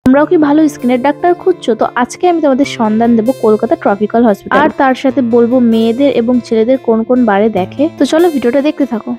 তোমরাও কি ভালো স্কিনের ডাক্তার খুঁজছো? তো আজকে আমি তোমাদের সন্ধান দেবো কলকাতা ট্রপিক্যাল হসপিটাল, আর তার সাথে বলবো মেয়েদের এবং ছেলেদের কোন কোন বারে দেখে। তো চলো ভিডিওটা দেখতে থাকো।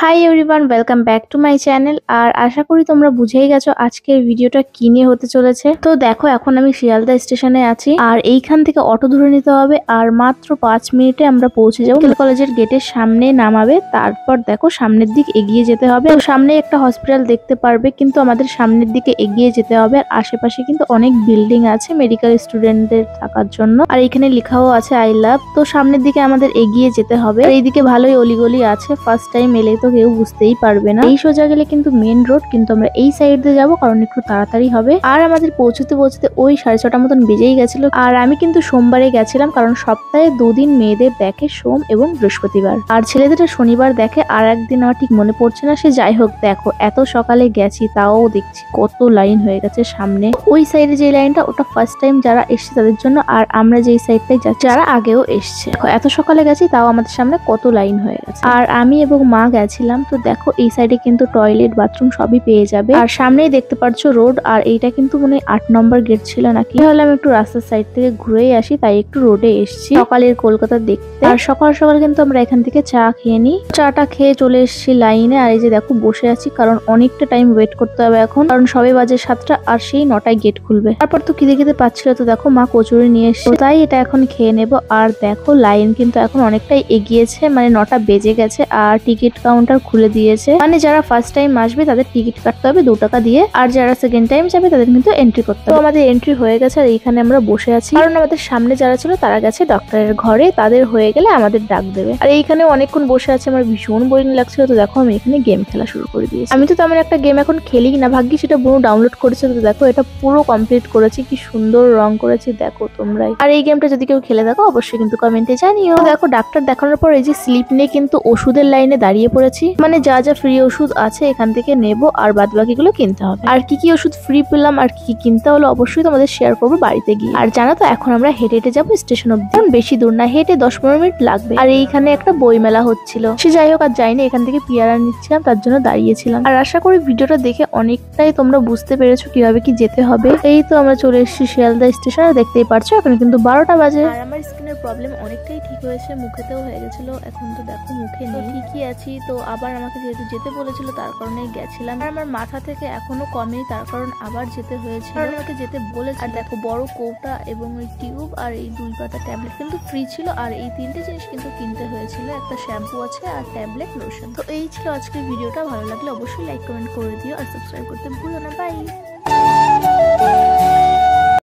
Hi everyone, welcome back to my channel. আর আশা করি তোমরা বুঝেই গেছো আজকের ভিডিওটা কি নিয়ে হতে চলেছে। তো দেখো, এখন আমি শিয়ালদা স্টেশনে আছি, আর এইখান থেকে অটো ধরে নিতে হবে, আর মাত্র 5 মিনিটে আমরা পৌঁছে যাবো। কলেজের গেটের সামনে নামাবে, তারপর দেখো সামনের দিক এগিয়ে যেতে হবে। তো সামনে একটা হসপিটাল দেখতে পারবে, কিন্তু আমাদের সামনের দিকে এগিয়ে যেতে হবে। আর আশেপাশে কিন্তু অনেক বিল্ডিং আছে মেডিকেল স্টুডেন্টদের থাকার জন্য, আর এখানে লেখাও আছে আই লাভ। তো সামনের দিকে আমাদের এগিয়ে যেতে হবে। আর এইদিকে ভালোই অলিগলি আছে, ফার্স্ট টাইম এলে তো কেউ বুঝতেই পারবে না। এই সোজা গেলে কিন্তু মেন রোড, কিন্তু আমরা এই সাইড দিয়ে যাবো কারণ একটু তাড়াতাড়ি হবে। আর আমাদের পৌঁছতে পৌঁছতে ওই 6:30 মতন বেজেই গেছিল। আর আমি কিন্তু সোমবারে গেছিলাম, কারণ সপ্তাহে 2 দিন মেয়েদের দেখে, সোম এবং বৃহস্পতিবার, আর ছেলেদের শনিবার দেখে। আর একদিন আমার ঠিক মনে পড়ছে না, সে যাই হোক। দেখো এত সকালে গেছি, তাও দেখছি কত লাইন হয়ে গেছে সামনে। ওই সাইডে যে লাইনটা, ওটা ফার্স্ট টাইম যারা এসছে তাদের জন্য, আর আমরা যেই সাইডটাই যাচ্ছি যারা আগেও এসছে। এত সকালে গেছি, তাও আমাদের সামনে কত লাইন হয়ে গেছে। আর আমি এবং মা গেছিলাম। তো দেখো এই সাইডে কিন্তু টয়লেট, বাথরুম সবই পেয়ে যাবে। আর সামনেই দেখতে পাচ্ছ রোড, আর এইটা কিন্তু মনে হয় 8 নম্বর গেট ছিল নাকি। তাহলে আমি একটু রাস্তার সাইড থেকে ঘুরেই আসি, তাই একটু রোডে এসেছি সকালের কলকাতা দেখতে। আর সকাল সকাল কিন্তু আমরা এখান থেকে চা খেয়ে নিই। চাটা খেয়ে চলে এসেছি লাইনে। আর এই যে দেখো বসে আছি, কারণ অনেকটা টাইম ওয়েট করতে হবে এখন, কারণ সবে বাজে 7টা, আর সেই 9টায় গেট খুলবে। তারপর তো খিদে খিদে পাচ্ছিল, তো দেখো মা কচুরি নিয়ে এসছে, তাই এটা এখন খেয়ে নেবো। আর দেখো লাইন কিন্তু এখন অনেকটাই এগিয়েছে, মানে 9টা বেজে গেছে, আর টিকিট কাউন্টার খুলে দিয়েছে। মানে যারা ফার্স্ট টাইম আসবে তাদের টিকিট কাটতে হবে 2 টাকা দিয়ে, আর যারা সেকেন্ড টাইম যাবে তাদের কিন্তু এন্ট্রি করতে হবে। তো আমাদের এন্ট্রি হয়ে গেছে, আর এইখানে আমরা বসে আছি, কারণ আমাদের সামনে যারা ছিল তারা গেছে ডক্টরের ঘরে, তাদের হয়ে গেলে আমাদের ডাক দেবে। আর এইখানে অনেকক্ষণ বসে আছে, আমার ভীষণ বোরিং লাগছিল। তো দেখো আমি এখানে গেম খেলা শুরু করে দিয়েছি। আমি তো তেমন একটা গেম এখন খেলি না, ভাগ্যি সেটা বোন ডাউনলোড করেছে। তো দেখো এটা পুরো কমপ্লিট করেছি, কি সুন্দর রং করেছি দেখো তোমরাই। আর এই গেমটা যদি কেউ খেলে থাকো অবশ্যই কিন্তু কমেন্টে জানিও। দেখো ডাক্তার দেখানোর পর এই যে স্লিপ নিয়ে কিন্তু ওষুধের লাইনে দাঁড়িয়ে পড়েছি, মানে যা যা ফ্রি ওষুধ আছে এখান থেকে নেবো, আর বাদ বাকিগুলো কিনতে হবে। আর কি কি ওষুধ ফ্রি পেলাম আর কি কি কিনতে হলো অবশ্যই তোমাদের শেয়ার করবো বাড়িতে গিয়ে। আর জানো তো এখন আমরা হেঁটে হেঁটে যাবো স্টেশন অব্দি, বেশি দূর না, হেঁটে 10-15 মিনিট লাগবে। আর এইখানে একটা বই মেলা হচ্ছিল, সে যাই হোক আর যাইনি, এখান থেকে পিয়ারা নিচ্ছিলাম, তার জন্য দাঁড়িয়েছিলাম। আর আশা করি ভিডিওটা দেখে অনেকটাই তোমরা বুঝতে পেরেছো কিভাবে কি যেতে হবে। এই তো আমরা চলে এসেছি শিয়ালদা স্টেশন, আর দেখতেই পারছো এখন কিন্তু 12টা বাজে। আর আমার স্কিনের প্রবলেম অনেকটাই ঠিক হয়েছে, মুখেতেও হয়ে গেছিল, এখন তো দেখো মুখে নেই, ঠিকই আছি। তো আবার আমাকে যেহেতু যেতে বলেছিল তার কারণে গেছিলাম। আর আমার মাথা থেকে এখনো কমেনি, তার কারণ আবার যেতে হয়েছে, কারণ আমাকে যেতে বলেছে। আর দেখো বড় কৌটা এবং ওই টিউব আর এই 2 পাতা ট্যাবলেট কিন্তু ফ্রি ছিল, আর এই 3টে জিনিস কিন্তু কিনতে হয়েছিল, একটা শ্যাম্পু আছে আর ট্যাবলেট, লোশন। তো এই ছিল আজকের ভিডিওটা। ভালো লাগলে অবশ্যই লাইক কমেন্ট করে দিও, আর সাবস্ক্রাইব করতে ভুলো না। বাই।